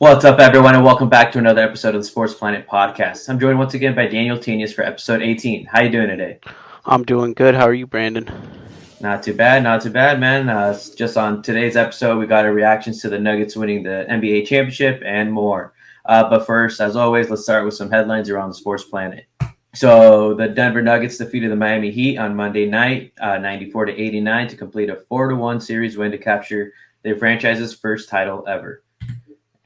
What's up, everyone, and welcome back to another episode of the Sports Planet podcast. I'm joined once again by Daniel Tanious for episode 18. How you doing today? I'm doing good. How are you, Brandon? Not too bad, man. Just on today's episode, we got our reactions to the Nuggets winning the NBA championship and more. But first, as always, let's start with some headlines around the Sports Planet. So the Denver Nuggets defeated the Miami Heat on Monday night, 94-89, to complete a 4-1 series win to capture their franchise's first title ever.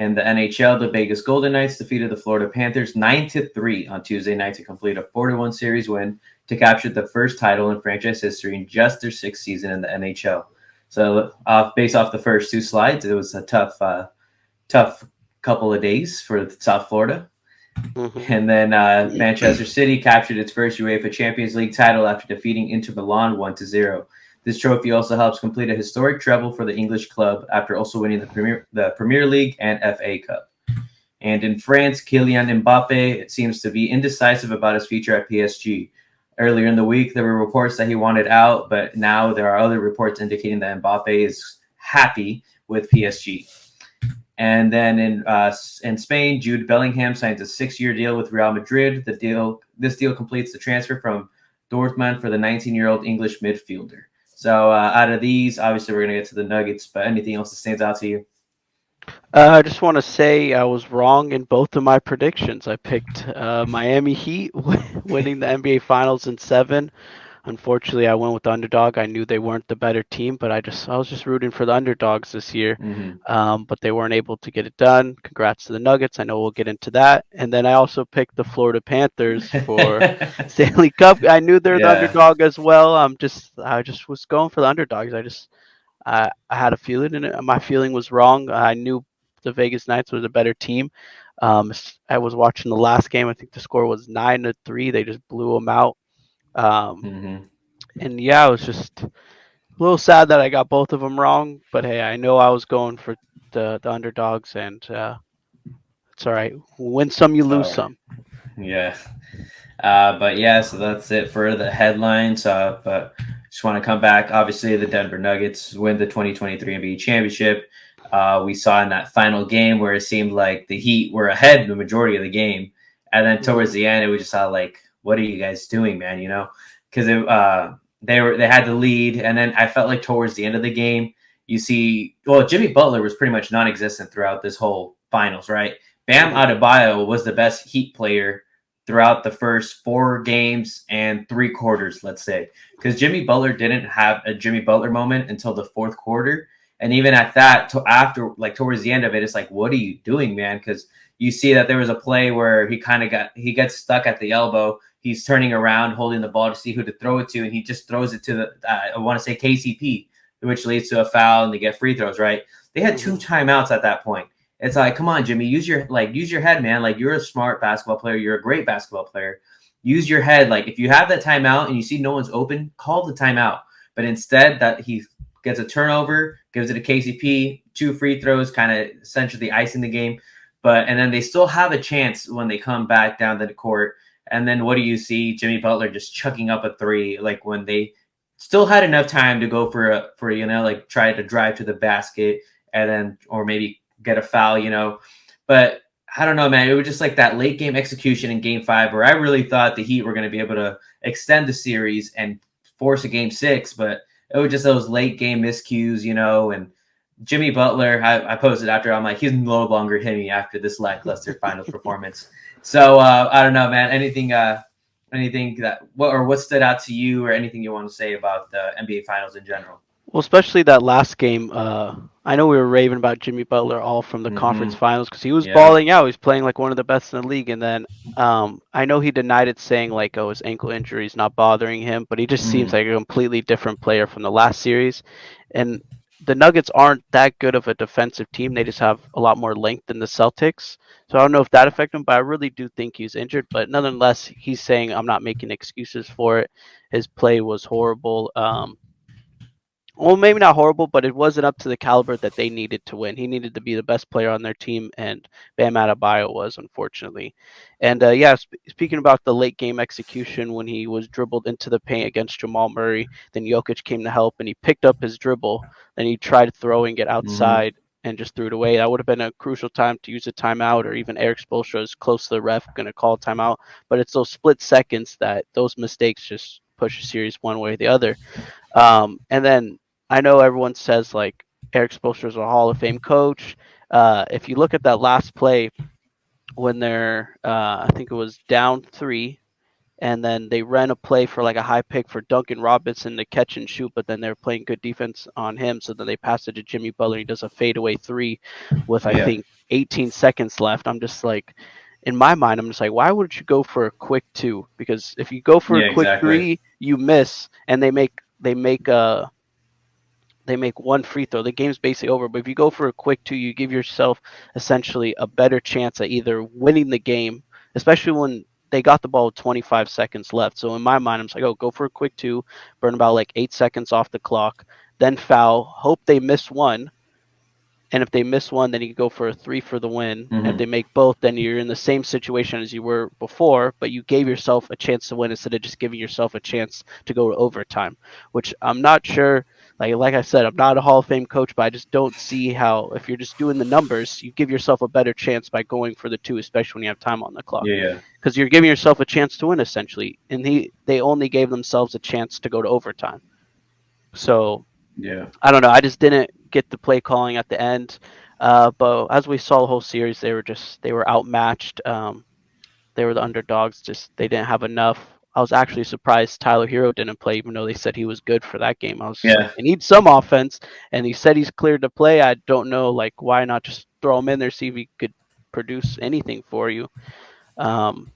In the NHL, the Vegas Golden Knights defeated the Florida Panthers 9-3 on Tuesday night to complete a 4-1 series win to capture the first title in franchise history in just their sixth season in the NHL. So, based off the first two slides, it was a tough couple of days for South Florida. Mm-hmm. And then Manchester City captured its first UEFA Champions League title after defeating Inter Milan 1-0. This trophy also helps complete a historic treble for the English club after also winning the Premier League and FA Cup. And in France, Kylian Mbappe seems to be indecisive about his future at PSG. Earlier in the week, there were reports that he wanted out, but now there are other reports indicating that Mbappe is happy with PSG. And then in Spain, Jude Bellingham signs a 6-year deal with Real Madrid. This deal completes the transfer from Dortmund for the 19-year-old English midfielder. So out of these, obviously we're going to get to the Nuggets, but anything else that stands out to you? I just want to say I was wrong in both of my predictions. I picked Miami Heat winning the NBA Finals in 7. Unfortunately, I went with the underdog. I knew they weren't the better team, but I was just rooting for the underdogs this year. Mm-hmm. But they weren't able to get it done. Congrats to the Nuggets. I know we'll get into that. And then I also picked the Florida Panthers for Stanley Cup. I knew they're the Yeah. underdog as well. I just was going for the underdogs. I had a feeling, and my feeling was wrong. I knew the Vegas Knights was a better team. I was watching the last game. I think the score was 9-3. They just blew them out. Um, Mm-hmm. and yeah, I was just a little sad that I got both of them wrong. But hey, I know I was going for the underdogs, and it's all right. Win some, you It's lose all right. some. Yeah. But yeah, so that's it for the headlines. But just want to come back. Obviously, the Denver Nuggets win the 2023 NBA championship. We saw in that final game where it seemed like the Heat were ahead the majority of the game, and then towards Mhm. the end, it was just like, "What are you guys doing, man?" You know, because they had the lead, and then I felt like towards the end of the game, Jimmy Butler was pretty much non-existent throughout this whole finals, right? Bam Mhm. Adebayo was the best Heat player throughout the first 4 games and 3 quarters, let's say, because Jimmy Butler didn't have a Jimmy Butler moment until the fourth quarter. And even at that, after like towards the end of it, it's like, what are you doing, man? Because you see that there was a play where he gets stuck at the elbow. He's turning around, holding the ball to see who to throw it to, and he just throws it to I want to say KCP, which leads to a foul, and they get free throws. Right? They had 2 timeouts at that point. It's like, come on, Jimmy, use your head, man. Like, you're a smart basketball player. You're a great basketball player. Use your head. Like, if you have that timeout and you see no one's open, call the timeout. But instead, that he gets a turnover, gives it to KCP, 2 free throws, kind of essentially icing the game. And then they still have a chance when they come back down to the court. And then what do you see? Jimmy Butler just chucking up a three, like when they still had enough time to go for like try to drive to the basket and then or maybe get a foul. But I don't know, man. It was just like that late game execution in game 5 where I really thought the Heat were going to be able to extend the series and force a game 6, but it was just those late game miscues. And Jimmy Butler, I posted after, I'm like, he's no longer hitting after this lackluster finals performance. So I don't know, man. Anything what stood out to you, or anything you want to say about the NBA finals in general? Well, especially that last game. I know we were raving about Jimmy Butler all from the conference Mm-hmm. finals because he was Yeah. balling out. He's playing like one of the best in the league. And then I know he denied it, saying like, "Oh, his ankle injury is not bothering him," but he just seems Mm-hmm. like a completely different player from the last series. And the Nuggets aren't that good of a defensive team. They just have a lot more length than the Celtics. So I don't know if that affected him, but I really do think he's injured. But nonetheless, he's saying, "I'm not making excuses for it. His play was horrible." Well, maybe not horrible, but it wasn't up to the caliber that they needed to win. He needed to be the best player on their team, and Bam Adebayo was, unfortunately. And yeah, speaking about the late game execution, when he was dribbled into the paint against Jamal Murray, then Jokić came to help, and he picked up his dribble, then he tried throwing it Mm-hmm. outside, and just threw it away. That would have been a crucial time to use a timeout, or even Eric Spoelstra is close to the ref going to call a timeout. But it's those split seconds that those mistakes just push a series one way or the other. And then I know everyone says like Eric Spoelstra is a Hall of Fame coach. If you look at that last play when they're, I think it was down 3, and then they ran a play for like a high pick for Duncan Robinson to catch and shoot, but then they're playing good defense on him. So then they pass it to Jimmy Butler. He does a fadeaway 3 with, I Yeah. think, 18 seconds left. I'm just like, in my mind, I'm just like, why wouldn't you go for a quick 2? Because if you go for a Yeah, quick exactly. 3, you miss, and they make one free throw. The game's basically over. But if you go for a quick 2, you give yourself essentially a better chance at either winning the game, especially when they got the ball with 25 seconds left. So in my mind, I'm just like, oh, go for a quick 2, burn about like 8 seconds off the clock, then foul, hope they miss one. And if they miss one, then you go for a 3 for the win. And if Hmm. they make both, then you're in the same situation as you were before, but you gave yourself a chance to win instead of just giving yourself a chance to go to overtime, which I'm not sure. Like I said, I'm not a Hall of Fame coach, but I just don't see how, if you're just doing the numbers, you give yourself a better chance by going for the 2, especially when you have time on the clock, Yeah, yeah, because you're giving yourself a chance to win essentially. And they only gave themselves a chance to go to overtime. So yeah, I don't know. I just didn't get the play calling at the end. But as we saw the whole series, they were outmatched. They were the underdogs. Just they didn't have enough. I was actually surprised Tyler Hero didn't play, even though they said he was good for that game. I was just like, yeah, they need some offense, and he said he's cleared to play. I don't know, like, why not just throw him in there, see if he could produce anything for you. Um,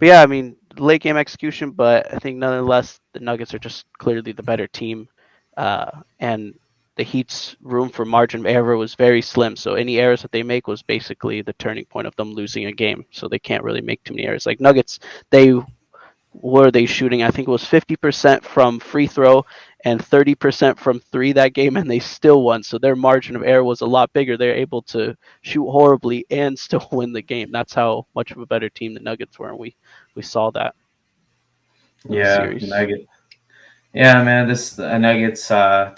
but yeah, I mean, late game execution, but I think nonetheless the Nuggets are just clearly the better team, and the Heat's room for margin of error was very slim. So any errors that they make was basically the turning point of them losing a game. So they can't really make too many errors. Like Nuggets, they were they shooting? I think it was 50% from free throw and 30% from 3 that game, and they still won. So their margin of error was a lot bigger. They're able to shoot horribly and still win the game. That's how much of a better team the Nuggets were, and we saw that in the yeah. series. Nugget. Yeah, man. This Nuggets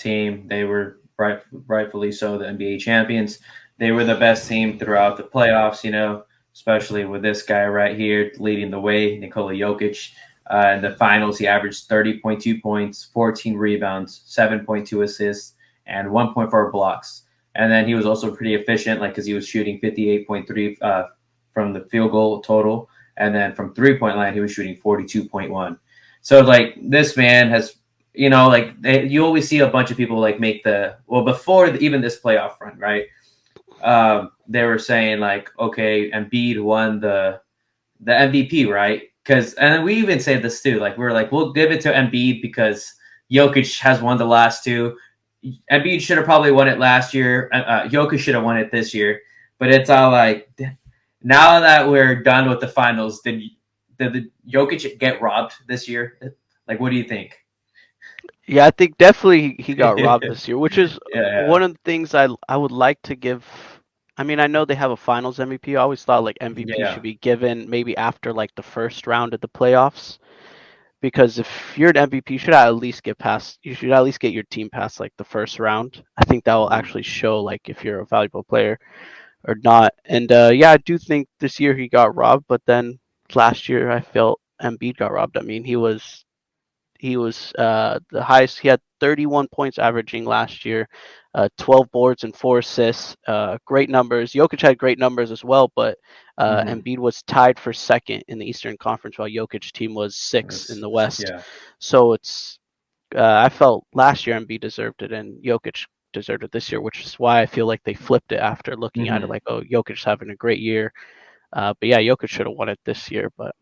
team. They were rightfully so the NBA champions. They were the best team throughout the playoffs. Especially with this guy right here leading the way, Nikola Jokić. In the finals, he averaged 30.2 points, 14 rebounds, 7.2 assists, and 1.4 blocks. And then he was also pretty efficient, like because he was shooting 58.3 from the field goal total, and then from 3-point line he was shooting 42.1. So like this man has, you always see a bunch of people like make before even this playoff run, right? They were saying like, okay, Embiid won the MVP, right? And we even say this too, like we're like, we'll give it to Embiid because Jokic has won the last 2. Embiid should have probably won it last year. Jokic should have won it this year. But it's all like, now that we're done with the finals, did the Jokic get robbed this year? Like, what do you think? Yeah, I think definitely he got robbed Yeah, this year, which is yeah, one of the things I would like to give. I mean, I know they have a Finals MVP. I always thought like MVP yeah. should be given maybe after like the first round of the playoffs, because if you're an MVP, you should at least get past. You should at least get your team past like the first round. I think that will Mhm. actually show like if you're a valuable player or not. And yeah, I do think this year he got robbed, but then last year I felt Embiid got robbed. I mean, he was the highest. He had 31 points averaging last year, 12 boards and 4 assists. Great numbers. Jokic had great numbers as well, but Mhm. Embiid was tied for second in the Eastern Conference, while Jokic team was sixth in the West. Yeah. So it's I felt last year Embiid deserved it and Jokic deserved it this year, which is why I feel like they flipped it after looking at it Mhm. like, oh, Jokic's having a great year. But yeah, Jokic should have won it this year, but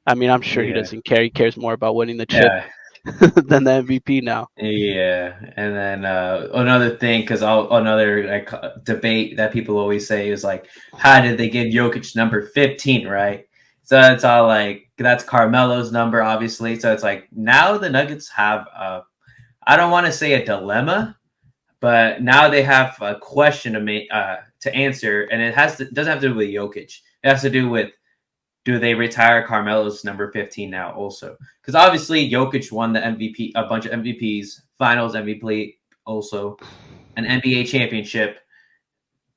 I mean, I'm sure he Yeah. doesn't care. He cares more about winning the chip Yeah. than the MVP now. Yeah, and then another thing, because another like debate that people always say is like, how did they give Jokic number 15, right? So it's all like that's Carmelo's number, obviously. So it's like now the Nuggets have I don't want to say a dilemma, but now they have a question to answer, and doesn't have to do with Jokic. It has to do with, do they retire Carmelo's number 15 now also? Because obviously Jokic won the MVP, a bunch of MVPs, Finals MVP, also an NBA championship.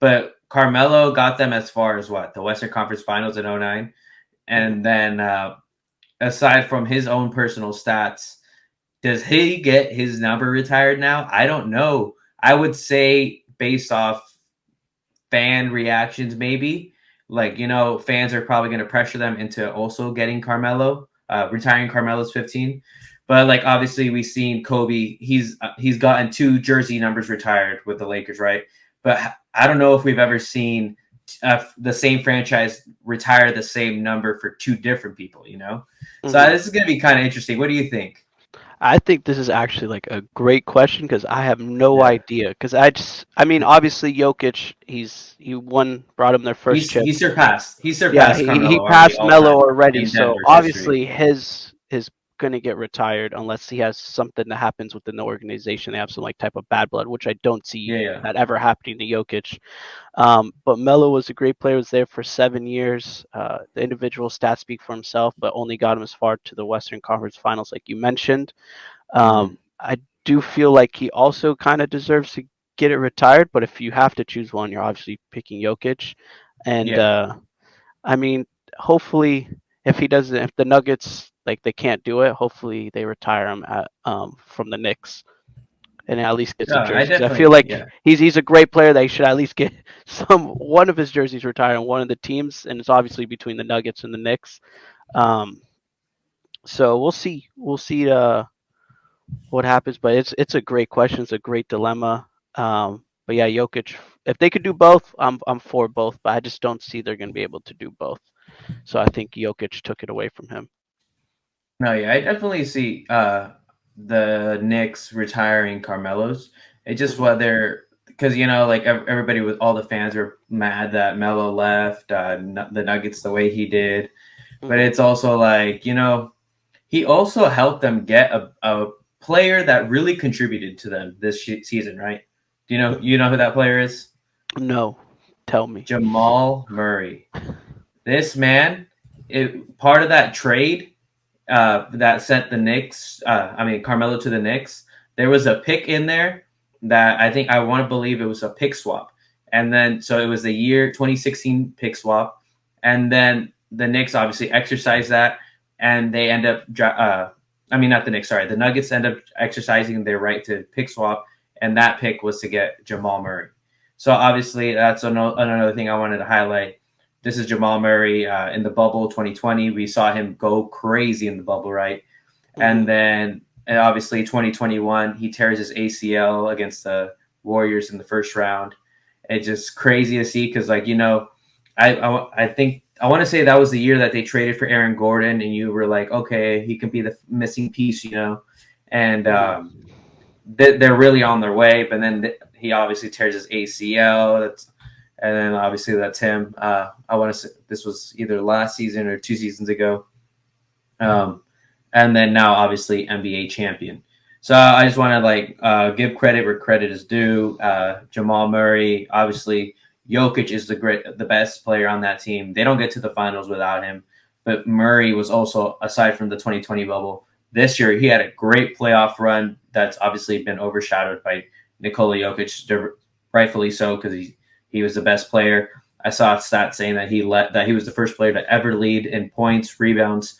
but Carmelo got them as far as what? The Western Conference Finals in 09. Mhm. And then aside from his own personal stats, does he get his number retired now? I don't know. I would say based off fan reactions, maybe. Like, fans are probably going to pressure them into also getting Carmelo, retiring Carmelo's 15. But like obviously we've seen Kobe, he's gotten 2 jersey numbers retired with the Lakers, right? But I don't know if we've ever seen the same franchise retire the same number for 2 different people. So Mhm. this is going to be kind of interesting. What do you think? I think this is actually like a great question because I have no Yeah. idea. Because I mean, obviously Jokic, he brought him their first He's chip. he surpassed he Yeah, surpassed he Carmelo already passed all Melo time already, in so Denver's history. obviously his gonna get retired unless he has something that happens within the organization. They have some like type of bad blood, which I don't see Yeah, yeah. that ever happening to Jokic. But Melo was a great player. Was there for 7 years. The individual stats speak for himself, but only got him as far to the Western Conference Finals, like you mentioned. Mm-hmm. I do feel like he also kind of deserves to get it retired. But if you have to choose one, you're obviously picking Jokic, and Yeah. I mean, hopefully, if he doesn't, if the Nuggets like they can't do it, hopefully they retire him from the Knicks and at least get No, some I jerseys. Because I feel definitely, like yeah. he's a great player. They should at least get some one of his jerseys retired on one of the teams, and it's obviously between the Nuggets and the Knicks. Um, so we'll see. We'll see what happens, but it's a great question. It's a great dilemma. But yeah, Jokic. If they could do both, I'm for both. But I just don't see they're going to be able to do both. So I think Jokic took it away from him. No, yeah, I definitely see the Knicks retiring Carmelo's. It's just Hmm. whether because like everybody with all the fans are mad that Melo left the Nuggets the way he did, but Hmm. it's also like he also helped them get a player that really contributed to them this season, right? Do you know who that player is? No, tell me. Jamal Murray. This man, part of that trade that sent the Knicks, Carmelo to the Knicks, there was a pick in there that I want to believe it was a pick swap. And then, so it was the year 2016 pick swap. And then the Knicks obviously exercised that and they end up, not the Knicks, sorry. The Nuggets end up exercising their right to pick swap. And that pick was to get Jamal Murray. So obviously, that's another thing I wanted to highlight. This is Jamal Murray in the bubble 2020. We saw him go crazy in the bubble, right? Hmm. And obviously 2021, he tears his ACL against the Warriors in the first round. It's just crazy to see because, I think I want to say that was the year that they traded for Aaron Gordon, and you were like, okay, he can be the missing piece. And Hmm. they're really on their way. But then he obviously tears his ACL. And then obviously that's him. I want to say this was either last season or 2 seasons ago. Um, and then now obviously NBA champion. So I just want to give credit where credit is due. Jamal Murray, obviously, Jokic is the best player on that team. They don't get to the finals without him. But Murray was also, aside from the 2020 bubble, this year he had a great playoff run that's obviously been overshadowed by Nikola Jokic, rightfully so because he was the best player. I saw a stat saying that he was the first player to ever lead in points, rebounds,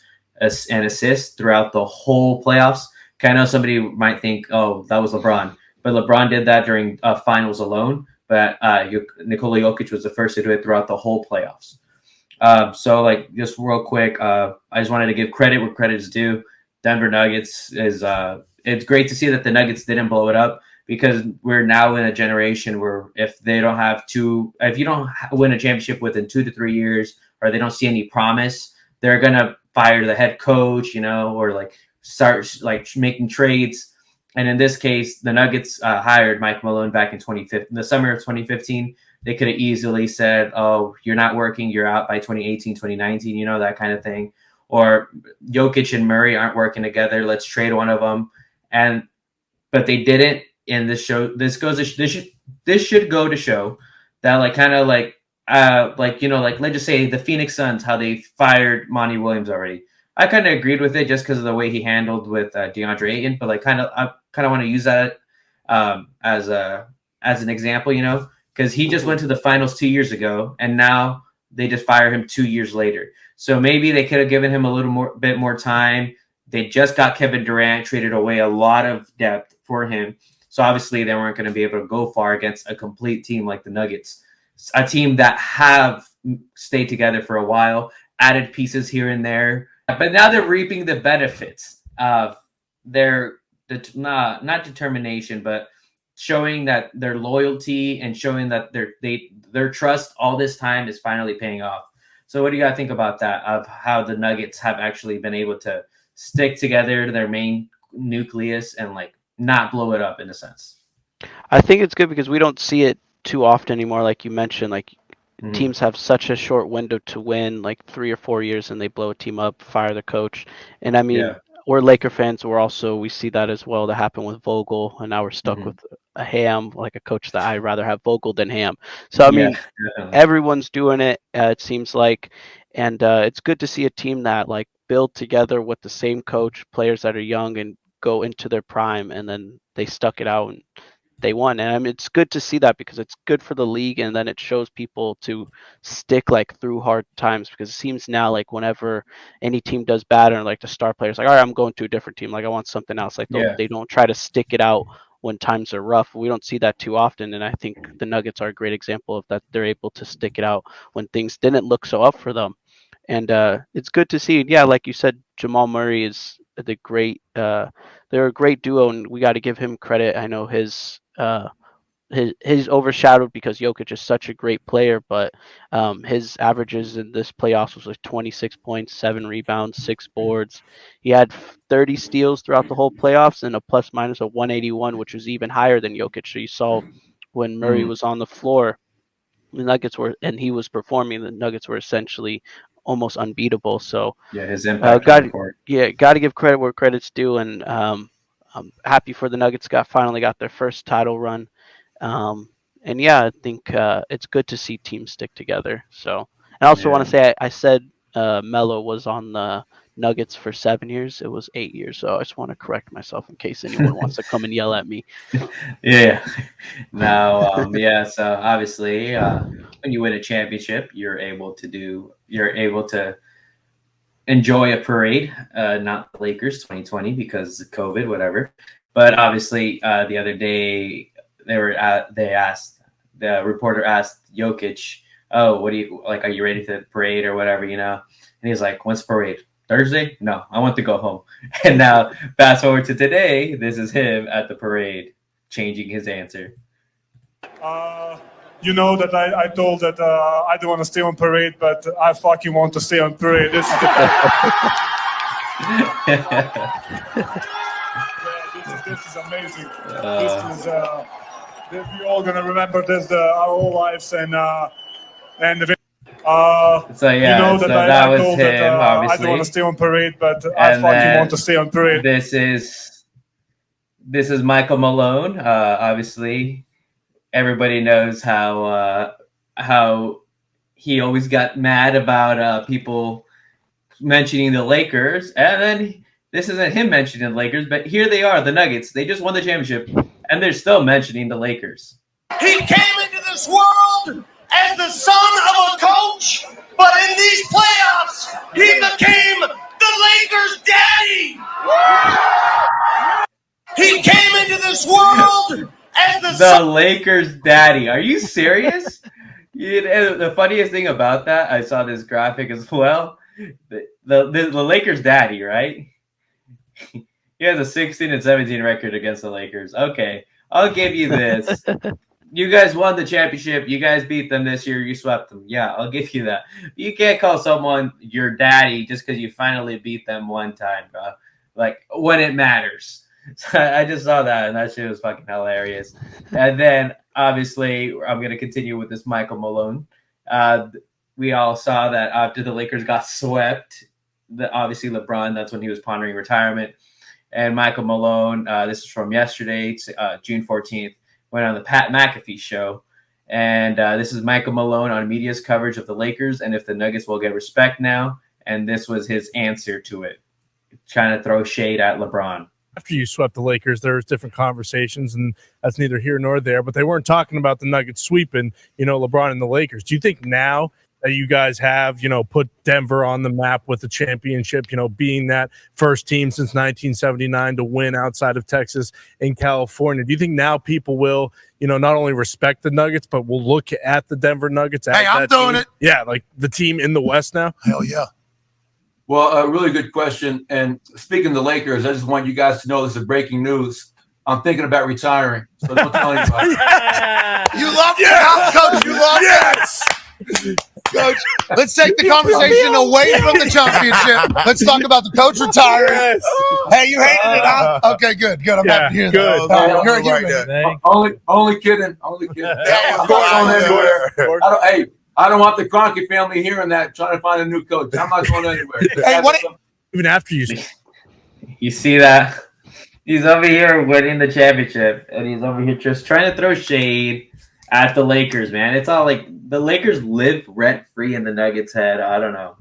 and assists throughout the whole playoffs. I know somebody might think, oh, that was LeBron, but LeBron did that during finals alone. But Nikola Jokic was the first to do it throughout the whole playoffs. So, just real quick, I just wanted to give credit where credit is due. Denver Nuggets is. It's great to see that the Nuggets didn't blow it up because we're now in a generation where if you don't win a championship within 2 to 3 years, or they don't see any promise, they're gonna fire the head coach, or start making trades. And in this case, the Nuggets hired Mike Malone back in 2015, the summer of 2015. They could have easily said, oh, you're not working, you're out by 2018, 2019, that kind of thing. Or Jokic and Murray aren't working together, let's trade one of them. And but they didn't. In this should go to show that let's just say the Phoenix Suns, how they fired Monty Williams already. I kind of agreed with it just because of the way he handled with DeAndre Ayton, but I kind of want to use that as an example. because he just went to the finals 2 years ago, and now they just fire him 2 years later. So maybe they could have given him a little bit more time. They just got Kevin Durant, traded away a lot of depth for him. So obviously they weren't going to be able to go far against a complete team like the Nuggets, a team that have stayed together for a while, added pieces here and there. But now they're reaping the benefits of their not determination, but showing that their loyalty and showing that their trust all this time is finally paying off. So what do you guys think about that, of how the Nuggets have actually been able to stick together to their main nucleus and like not blow it up in a sense? I think it's good because we don't see it too often anymore. Like you mentioned, like teams have such a short window to win, like 3 or 4 years, and they blow a team up, fire the coach. And I mean, Yeah. we're Laker fans. We see that as well. That happened with Vogel, and now we're stuck with a Ham, like a coach that I'd rather have Vogel than Ham. So I Yeah, mean, definitely. everyone's doing it. It seems like, and it's good to see a team that like build together with the same coach, players that are young and go into their prime, and then they stuck it out and they won. And I mean, it's good to see that because it's good for the league, and then it shows people to stick like through hard times, because it seems now like whenever any team does bad and like the star players like, all right, I'm going to a different team, like I want something else, like Yeah. they don't try to stick it out when times are rough. We don't see that too often, and I think the Nuggets are a great example of that. They're able to stick it out when things didn't look so up for them. And it's good to see. Yeah, like you said, Jamal Murray is the great they're a great duo, and we got to give him credit. I know his overshadowed because Jokić is such a great player, but his averages in this playoffs was like 26 points, 7 rebounds, 6 boards. He had 30 steals throughout the whole playoffs and a plus minus of 181, which was even higher than Jokić. So you saw when Murray was on the floor, the Nuggets were, and he was performing, the Nuggets were essentially almost unbeatable. So Yeah, his impact on the court. got to give credit where credit's due, and I'm happy for the Nuggets finally got their first title run. And yeah, I think it's good to see teams stick together. So, I also want Yeah. to say I said Melo was on the Nuggets for 7 years. It was 8 years. So I just want to correct myself in case anyone wants to come and yell at me. Yeah. Now, yeah. So obviously, when you win a championship, you're able to enjoy a parade. Not the Lakers 2020 because of COVID, whatever. But obviously, the other day the reporter asked Jokić, "Oh, what do you like? Are you ready for the parade or whatever?" And he's like, "When's the parade? Thursday? No, I want to go home." And now, fast forward to today, this is him at the parade, changing his answer. You know that I told that I don't want to stay on parade, but I fucking want to stay on parade. This is the this is amazing. We all gonna remember this our whole lives, and So yeah, you know so that that I was told him, that I obviously. don't want to stay on parade, but I And fucking then want to stay on parade. This is Michael Malone. Obviously, everybody knows how he always got mad about people mentioning the Lakers, and then this isn't him mentioning the Lakers, but here they are, the Nuggets. They just won the championship, and they're still mentioning the Lakers. He came into this world as the son of a coach, but in these playoffs, he became the Lakers' daddy. He came into this world as the Lakers' daddy. Are you serious? The funniest thing about that, I saw this graphic as well. The Lakers' daddy, right? He has a 16-17 record against the Lakers. Okay, I'll give you this. You guys won the championship. You guys beat them this year. You swept them. Yeah, I'll give you that. You can't call someone your daddy just because you finally beat them one time, bro. Like, when it matters. So I just saw that, and that shit was fucking hilarious. And then, obviously, I'm going to continue with this Michael Malone. We all saw that after the Lakers got swept, obviously LeBron, that's when he was pondering retirement. And Michael Malone, this is from yesterday, June 14th, went on the Pat McAfee show. And this is Michael Malone on media's coverage of the Lakers and if the Nuggets will get respect now. And this was his answer to it, trying to throw shade at LeBron. after you swept the Lakers, there was different conversations, and that's neither here nor there. But they weren't talking about the Nuggets sweeping, LeBron and the Lakers. Do you think now that you guys have, put Denver on the map with the championship, being that first team since 1979 to win outside of Texas and California, do you think now people will, not only respect the Nuggets, but will look at the Denver Nuggets as I'm doing it. Yeah, like the team in the West now? Hell yeah. Well, a really good question. And speaking of the Lakers, I just want you guys to know this is breaking news. I'm thinking about retiring, so don't tell anybody. You love it, Coach. You love it. Coach, let's take the conversation away from the championship. Let's talk about the coach retiring. Yes. Hey, you hated it, huh? Okay, good. I'm happy to hear good. that. You're a human. Only kidding. Yeah, I'm not going anywhere. I don't want the Kroenke family hearing that, trying to find a new coach. I'm not going anywhere. Hey, Even after you see that? He's over here winning the championship, and he's over here just trying to throw shade at the Lakers, man. It's all like the Lakers live rent-free in the Nuggets' head. I don't know.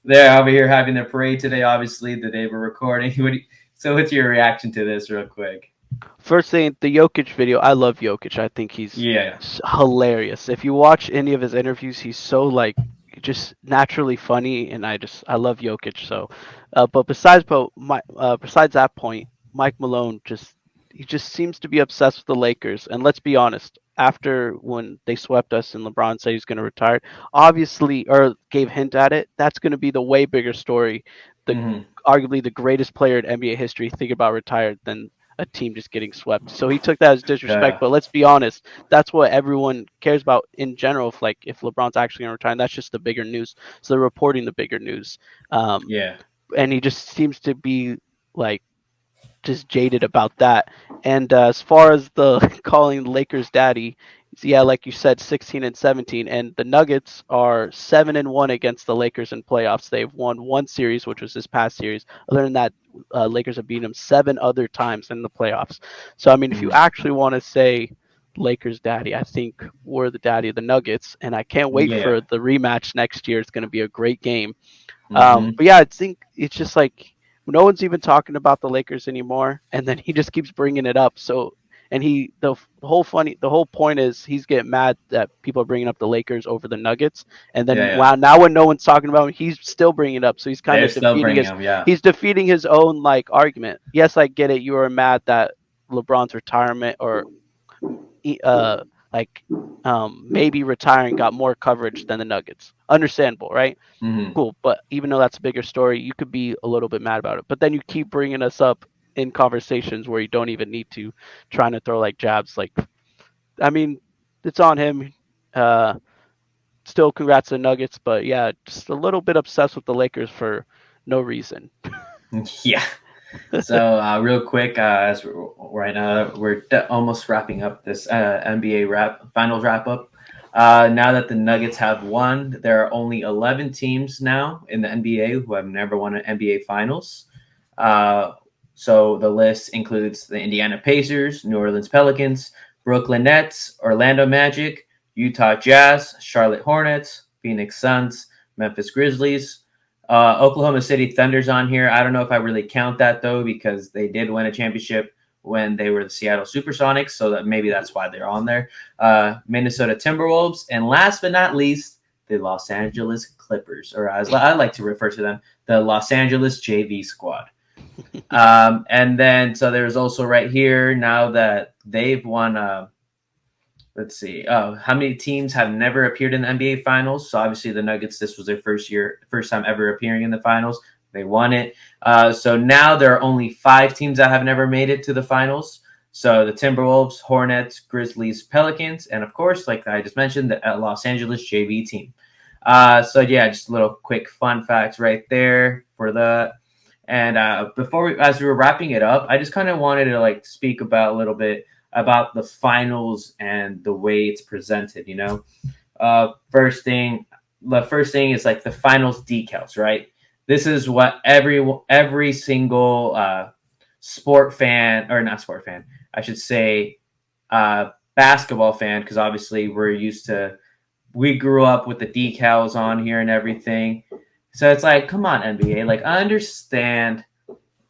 They're over here having their parade today, obviously, the day we're recording. So what's your reaction to this real quick? First thing, the Jokić video. I love Jokić. I think he's hilarious. If you watch any of his interviews, he's so just naturally funny, and I love Jokić. So, but besides that point, Mike Malone just seems to be obsessed with the Lakers. And let's be honest, after when they swept us and LeBron said he's going to retire, obviously, or gave hint at it, that's going to be the way bigger story. Arguably the greatest player in NBA history think about retired than a team just getting swept. So he took that as disrespect. But let's be honest, that's what everyone cares about in general. If LeBron's actually going to retire, that's just the bigger news. So they're reporting the bigger news. And he just seems to be just jaded about that. And as far as the calling Lakers daddy, like you said, 16-17, and the Nuggets are 7-1 against the Lakers in playoffs. They've won one series, which was this past series. Other than that, Lakers have beaten them 7 other times in the playoffs. So I mean, if you actually want to say Lakers daddy, I think we're the daddy of the Nuggets, and I can't wait for the rematch next year. It's going to be a great game. But yeah, I think it's just no one's even talking about the Lakers anymore, and then he just keeps bringing it up. So, and the whole point is he's getting mad that people are bringing up the Lakers over the Nuggets, and then now when no one's talking about him, he's still bringing it up. So he's kind of defeating his own argument. Yes, I get it. You are mad that LeBron's retirement or maybe retiring got more coverage than the Nuggets. Understandable, right? Cool. But even though that's a bigger story, you could be a little bit mad about it. But then you keep bringing us up in conversations where you don't even need to, trying to throw jabs. I mean, it's on him. Still congrats to the Nuggets, but yeah, just a little bit obsessed with the Lakers for no reason. Yeah. So real quick, as right now we're almost wrapping up this NBA finals wrap up. Now that the Nuggets have won, there are only 11 teams now in the NBA who have never won an NBA Finals. So the list includes the Indiana Pacers, New Orleans Pelicans, Brooklyn Nets, Orlando Magic, Utah Jazz, Charlotte Hornets, Phoenix Suns, Memphis Grizzlies, Oklahoma City Thunder's on here. I don't know if I really count that though, because they did win a championship when they were the Seattle Supersonics, so that maybe that's why they're on there. Minnesota Timberwolves, and last but not least, the Los Angeles Clippers, or as I like to refer to them, the Los Angeles JV squad. And then, so there's also right here, now that they've won, let's see, how many teams have never appeared in the NBA Finals? So obviously the Nuggets, this was their first time ever appearing in the Finals. They won it. So now there are only 5 teams that have never made it to the Finals. So the Timberwolves, Hornets, Grizzlies, Pelicans, and of course, like I just mentioned, the Los Angeles JV team. So yeah, just a little quick fun facts right there for the. And as we were wrapping it up, I just kind of wanted to speak about a little bit about the finals and the way it's presented. The first thing is the finals decals, right? This is what every single sport fan, or not sport fan, I should say, basketball fan, because obviously we grew up with the decals on here and everything. So it's come on, NBA. I understand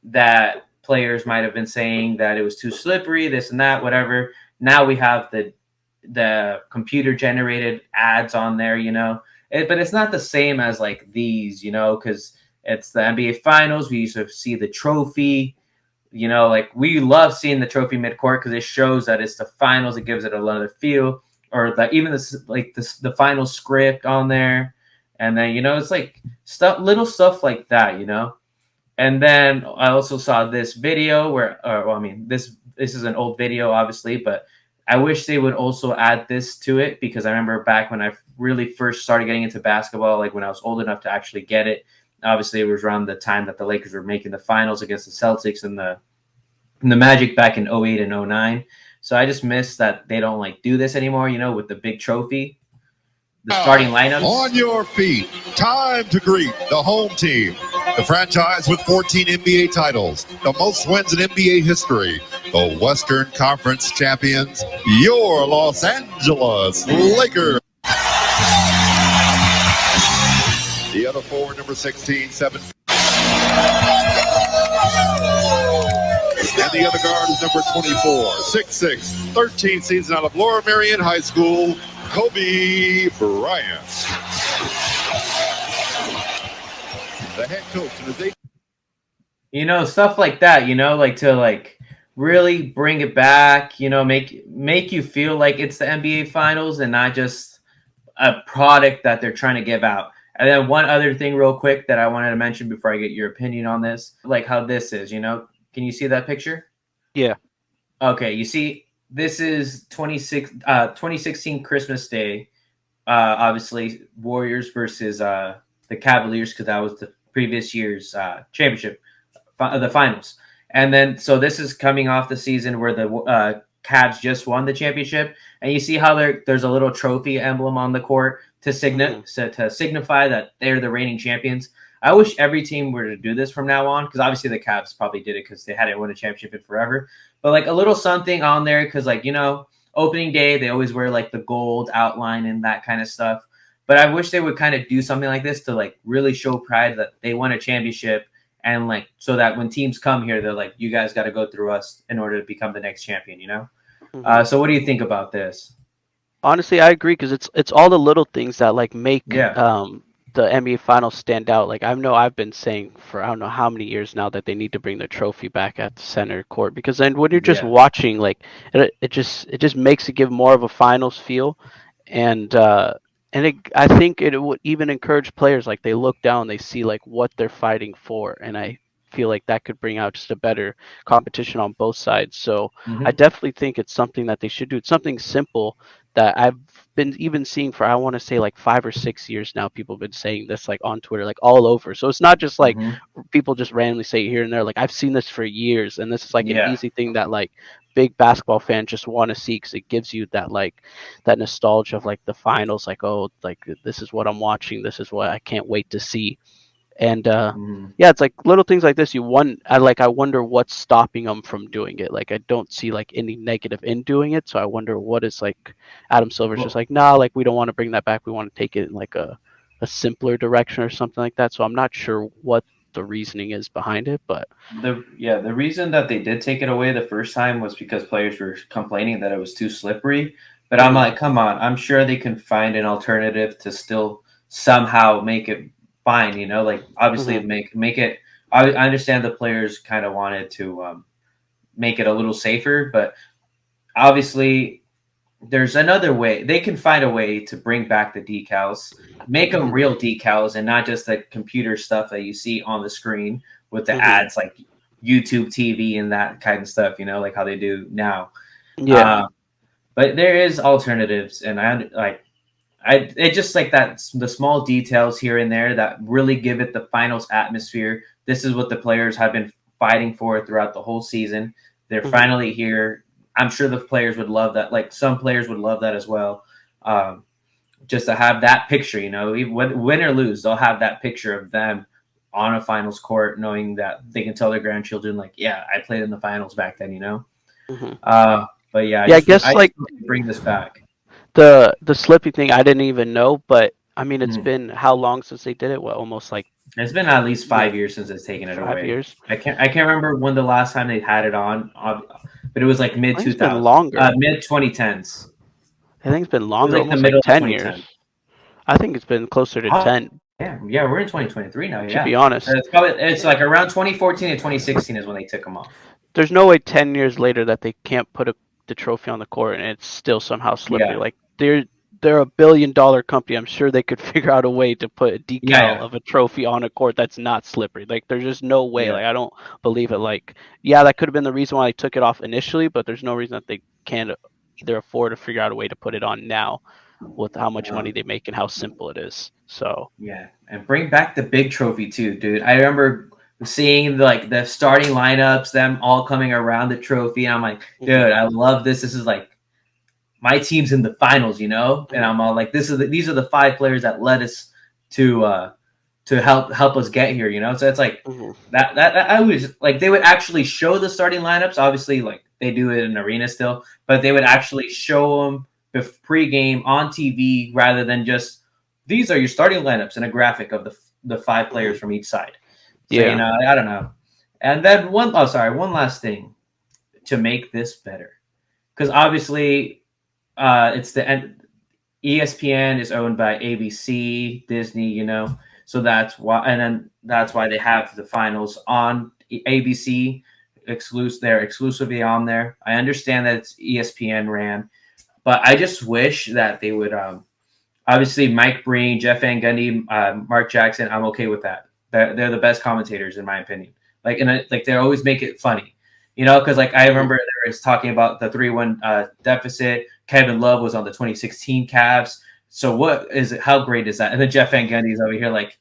that players might have been saying that it was too slippery, this and that, whatever. Now we have the computer generated ads on there, but it's not the same as like these, because it's the NBA Finals. We used to see the trophy, like we love seeing the trophy midcourt because it shows that it's the finals. It gives it another feel, or even the final script on there, and then it's like little stuff like that, And then I also saw this video where, this is an old video, obviously, but I wish they would also add this to it because I remember back when I really first started getting into basketball, like when I was old enough to actually get it. Obviously, it was around the time that the Lakers were making the finals against the Celtics and the Magic back in 08 and 09. So I just miss that they don't like do this anymore, with the big trophy, the starting lineups. On your feet, time to greet the home team. The franchise with 14 NBA titles, the most wins in NBA history. The Western Conference champions, your Los Angeles Lakers. The other forward, number 16, 7. And the other guard is number 24, 6'6", 13 season out of Laura Marion High School, Kobe Bryant. The head coach in his stuff like that, like to really bring it back, make you feel like it's the NBA Finals and not just a product that they're trying to give out. And then one other thing real quick that I wanted to mention before I get your opinion on this, like how this is, can you see that picture? Yeah. Okay, you see, this is 2016 Christmas Day. Obviously, Warriors versus the Cavaliers because that was the previous year's championship, the finals. And then, so this is coming off the season where the Cavs just won the championship. And you see how there's a little trophy emblem on the court to signify that they're the reigning champions. I wish every team were to do this from now on, because obviously the Cavs probably did it because they hadn't won a championship in forever. But like a little something on there because opening day, they always wear like the gold outline and that kind of stuff. But I wish they would kind of do something like this to like really show pride that they won a championship and like so that when teams come here, they're like, you guys got to go through us in order to become the next champion, So what do you think about this? Honestly, I agree because it's all the little things that like make the NBA Finals stand out. Like I know I've been saying for I don't know how many years now that they need to bring the trophy back at the center court because then when you're just watching, like it just makes it give more of a finals feel, and I think it would even encourage players like they look down, they see like what they're fighting for, and I feel like that could bring out just a better competition on both sides. So I definitely think it's something that they should do. It's something simple that I've been even seeing for I want to say like 5 or 6 years now. People have been saying this like on Twitter, like all over. So it's not just like people just randomly say it here and there. Like I've seen this for years, and this is like an easy thing that like big basketball fans just want to see because it gives you that like that nostalgia of like the finals. Like like this is what I'm watching. This is what I can't wait to see. And it's like little things like this. I wonder what's stopping them from doing it. Like I don't see like any negative in doing it. So I wonder what is like Adam Silver's just like, nah, like we don't want to bring that back. We want to take it in like a simpler direction or something like that. So I'm not sure what the reasoning is behind it, but the reason that they did take it away the first time was because players were complaining that it was too slippery. But I'm like, come on, I'm sure they can find an alternative to still somehow make it fine, like obviously make it. I understand the players kind of wanted to make it a little safer, but obviously there's another way. They can find a way to bring back the decals, make them real decals and not just the computer stuff that you see on the screen with the ads like YouTube TV and that kind of stuff, like how they do now. But there is alternatives, and it just like that, the small details here and there that really give it the finals atmosphere. This is what the players have been fighting for throughout the whole season. They're finally here. I'm sure the players would love that. Like some players would love that as well. Just to have that picture, win or lose, they'll have that picture of them on a finals court, knowing that they can tell their grandchildren, like, yeah, I played in the finals back then, But I guess like bring this back. The slippy thing I didn't even know, but I mean, it's Mhm. been how long since they did it? What, almost like It's been at least 5 years since it's taken it 5 away. years? I can't remember when the last time they had it on, but it was like mid I think it's been 2000s, longer. mid 2010s. I think it's been It was longer, like the almost like middle of 10 2010. years. I think it's been closer to Oh, 10, yeah, we're in 2023 now. to Yeah, be honest. it's like around 2014 and 2016 is when they took them off. There's no way 10 years later that they can't put the trophy on the court and it's still somehow slippery. Yeah. Like they're a $1 billion company. I'm sure they could figure out a way to put a decal Yeah. of a trophy on a court that's not slippery. Like there's just no way. Yeah. Like I don't believe it. Like yeah, that could have been the reason why they took it off initially, but there's no reason that they can't either afford to figure out a way to put it on now with how much money they make and how simple it is. So Yeah, and bring back the big trophy too, dude. I remember seeing like the starting lineups, them all coming around the trophy, and I'm like, dude, I love this. This is like my team's in the finals, you know, and I'm all like, these are the 5 players that led us to help us get here, you know. So it's like that I was like, they would actually show the starting lineups. Obviously, like they do it in arena still, but they would actually show them pre-game on TV rather than just these are your starting lineups and a graphic of the 5 players from each side. So, yeah, you know, I don't know. And then one last thing to make this better, because obviously it's the end. ESPN is owned by ABC, Disney, you know, so that's why they have the finals on ABC they're exclusively on there. I understand that it's ESPN ran, but I just wish that they would obviously Mike Breen, Jeff Van Gundy, Mark Jackson. I'm okay with that. They're the best commentators in my opinion. Like like they always make it funny, you know, because like I remember there was talking about the 3-1 deficit. Kevin Love was on the 2016 Cavs. So what is it? How great is that? And then Jeff Van Gundy's over here like,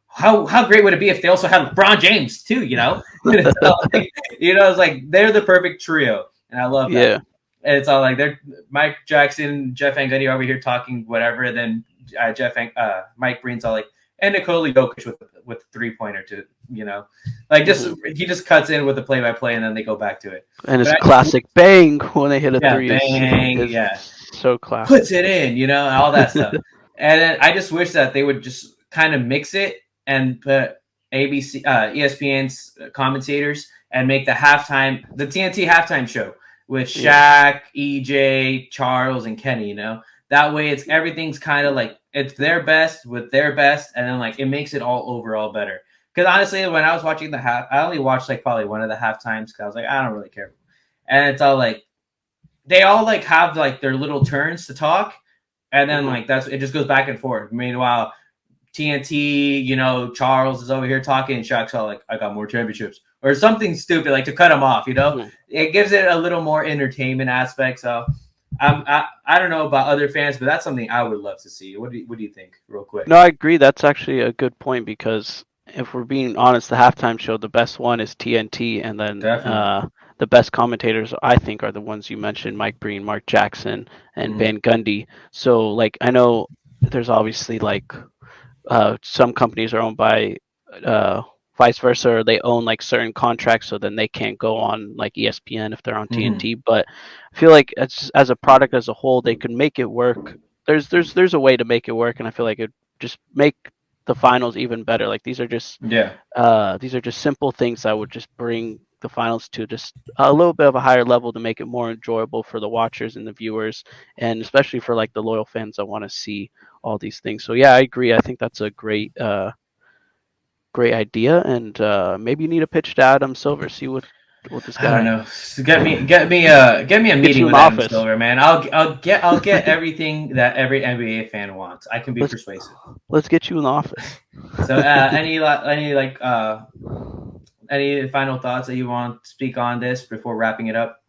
how great would it be if they also had LeBron James too? You know, it's like they're the perfect trio, and I love that. yeah. And it's all like they're Mike Jackson, Jeff Van Gundy over here talking whatever. And then Mike Breen's all like, and Nikola Jokić with a 3-pointer to, you know, like he just cuts in with the play-by-play and then they go back to it. And it's classic bang when they hit a three. Bang, So classic. Puts it in, you know, and all that stuff. And then I just wish that they would just kind of mix it and put ESPN's commentators and make the TNT halftime show with Shaq, EJ, Charles, and Kenny, you know. That way everything's kind of like it's their best with their best, and then like it makes it all overall better. Because honestly, when I was watching I only watched like probably one of the half times because I was like, I don't really care. And it's all like they all like have like their little turns to talk, and then like it just goes back and forth. Meanwhile, TNT, you know, Charles is over here talking, and Shaq's all like, I got more championships. Or something stupid, like to cut him off, you know? It gives it a little more entertainment aspect. So I don't know about other fans, but that's something I would love to see. What do you think, real quick? No, I agree. That's actually a good point because if we're being honest, the halftime show, the best one is TNT, and then the best commentators, I think, are the ones you mentioned, Mike Breen, Mark Jackson, and Van Gundy. So, like, I know there's obviously, like, some companies are owned by vice versa, or they own like certain contracts, so then they can't go on like ESPN if they're on TNT. But I feel like as a product as a whole, they could make it work. There's a way to make it work, and I feel like it just make the finals even better. Like these are just simple things that would just bring the finals to just a little bit of a higher level to make it more enjoyable for the watchers and the viewers, and especially for like the loyal fans that want to see all these things. So yeah, I agree. I think that's a great idea, and maybe you need a pitch to Adam Silver. See what this guy. I don't know. So get me a meeting with Adam Silver, man. I'll get everything that every NBA fan wants. I can be persuasive. Let's get you in the office. So any final thoughts that you want to speak on this before wrapping it up?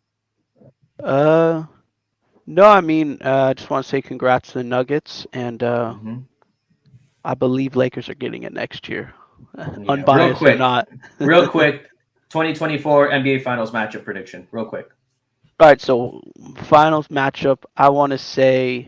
No, I mean, I just want to say congrats to the Nuggets, and I believe Lakers are getting it next year. Unbiased or not. Real quick, 2024 NBA Finals matchup prediction. Real quick. All right, so Finals matchup, I want to say,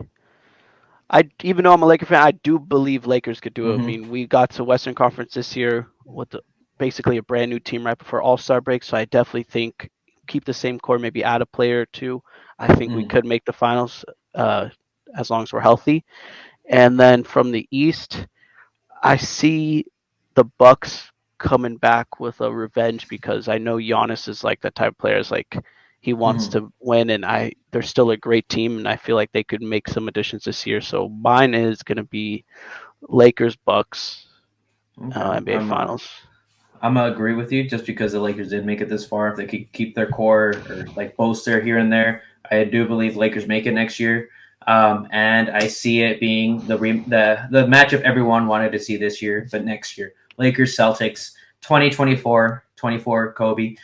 even though I'm a Laker fan, I do believe Lakers could do it. I mean, we got to Western Conference this year with basically a brand new team right before All-Star break, so I definitely think keep the same core, maybe add a player or two. I think we could make the Finals as long as we're healthy. And then from the East, I see the Bucks coming back with a revenge because I know Giannis is like the type of player is like he wants to win, and they're still a great team, and I feel like they could make some additions this year. So mine is going to be Lakers Bucks NBA Finals. I'm gonna agree with you just because the Lakers did make it this far. If they could keep their core or like bolster here and there, I do believe Lakers make it next year. And I see it being the matchup everyone wanted to see this year, but next year. Lakers Celtics 2024 Kobe.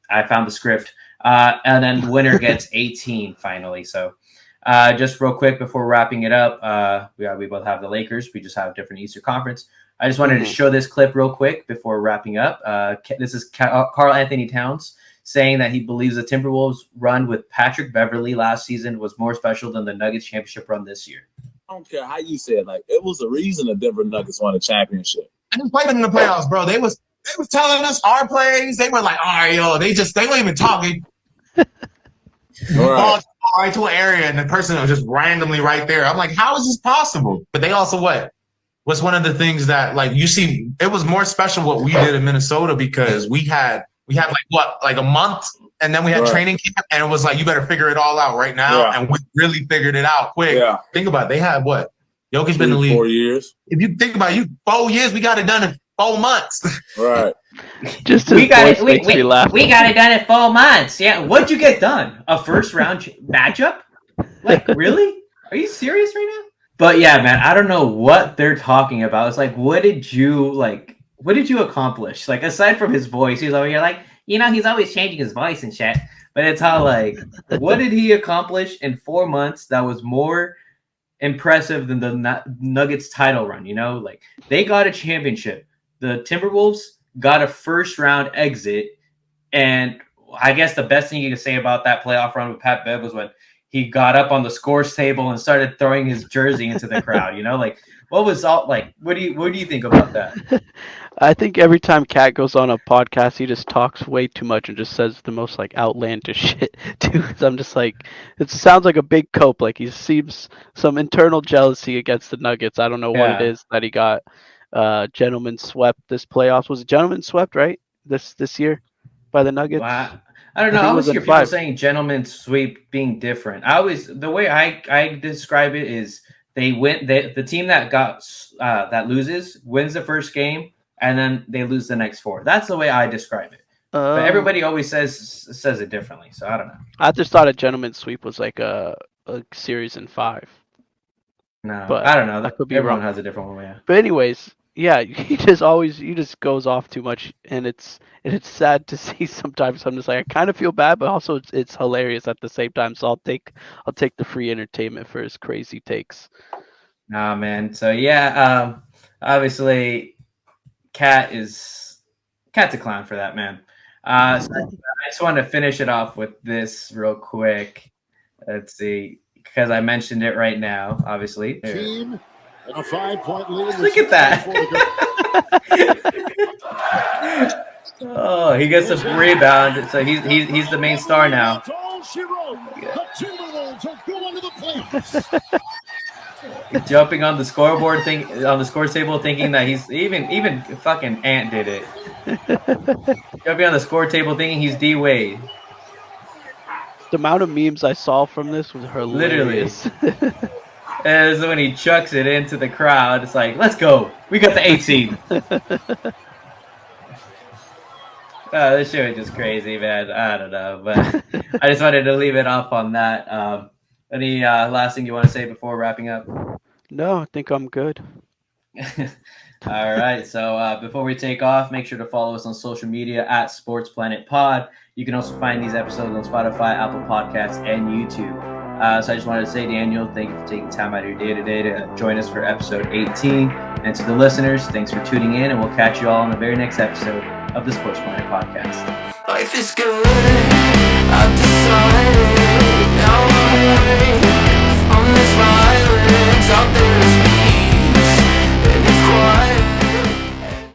I found the script. And then winner gets 18 finally. So just real quick before wrapping it up, we both have the Lakers. We just have different Eastern Conference. I just wanted to show this clip real quick before wrapping up. This is Karl Anthony Towns saying that he believes the Timberwolves run with Patrick Beverley last season was more special than the Nuggets championship run this year. I don't care how you say it. Like, it was the reason the Denver Nuggets won a championship. I just played them in the playoffs, bro. They was telling us our plays. They were like, all right, yo, they weren't even talking. Ball right to an area, and the person was just randomly right there. I'm like, how is this possible? But they also was one of the things that, like, you see, it was more special what we did in Minnesota because we had like a month, and then we had training camp, and it was like, you better figure it all out right now, and we really figured it out quick. Yeah. Think about it. They had what? Jokić been in the league 4 years. If you think about it, 4 years, we got it done in 4 months. Right. Just we got it done in 4 months. Yeah. What'd you get done? A first round matchup? Like, really? Are you serious right now? But yeah, man, I don't know what they're talking about. It's like, what did you accomplish? Like, aside from his voice, he's over here like, he's always changing his voice and shit. But it's how, like, what did he accomplish in 4 months that was more impressive than the Nuggets title run? Like, they got a championship. The Timberwolves got a first round exit. And I guess the best thing you can say about that playoff run with Pat Bev was when he got up on the scores table and started throwing his jersey into the crowd. Like, what was all like? What do you think about that? I think every time Kat goes on a podcast, he just talks way too much and just says the most like outlandish shit too. I'm just like, it sounds like a big cope. Like he seems some internal jealousy against the Nuggets. I don't know what it is that he got. Gentleman swept this playoffs. Was it gentleman swept right this year by the Nuggets? Wow. I don't know. I always hear people saying gentleman sweep being different. The way I describe it is they win. The team that that loses wins the first game, and then they lose the next 4. That's the way I describe it. But everybody always says it differently. So I don't know. I just thought a gentleman sweep was like a series in 5. No, but I don't know. That could be Everyone wrong. has a different one. Yeah. But anyways, yeah, he just goes off too much, and it's sad to see sometimes. I'm just like, I kind of feel bad, but also it's hilarious at the same time. So I'll take the free entertainment for his crazy takes. Nah, man. So yeah, obviously, Cat's a clown for that, man. So I just want to finish it off with this real quick. Let's see, because I mentioned it right now. Obviously, Team and a 5-point lead. Look at that. Oh, he gets a rebound. So he's the main star now. Jumping on the scoreboard on the score table, thinking that he's even fucking Ant did it. Jumping on the score table, thinking he's D Wade. The amount of memes I saw from this was hilarious. Literally. And when he chucks it into the crowd, it's like, let's go. We got the 8 seed. This show is just crazy, man. I don't know. But I just wanted to leave it off on that. Any last thing you want to say before wrapping up? No, I think I'm good. All right. So before we take off, make sure to follow us on social media at Sports Planet Pod. You can also find these episodes on Spotify, Apple Podcasts, and YouTube. So I just wanted to say, Daniel, thank you for taking time out of your day today to join us for episode 18. And to the listeners, thanks for tuning in, and we'll catch you all on the very next episode of the Sports Planet Podcast. Life is good, I've decided.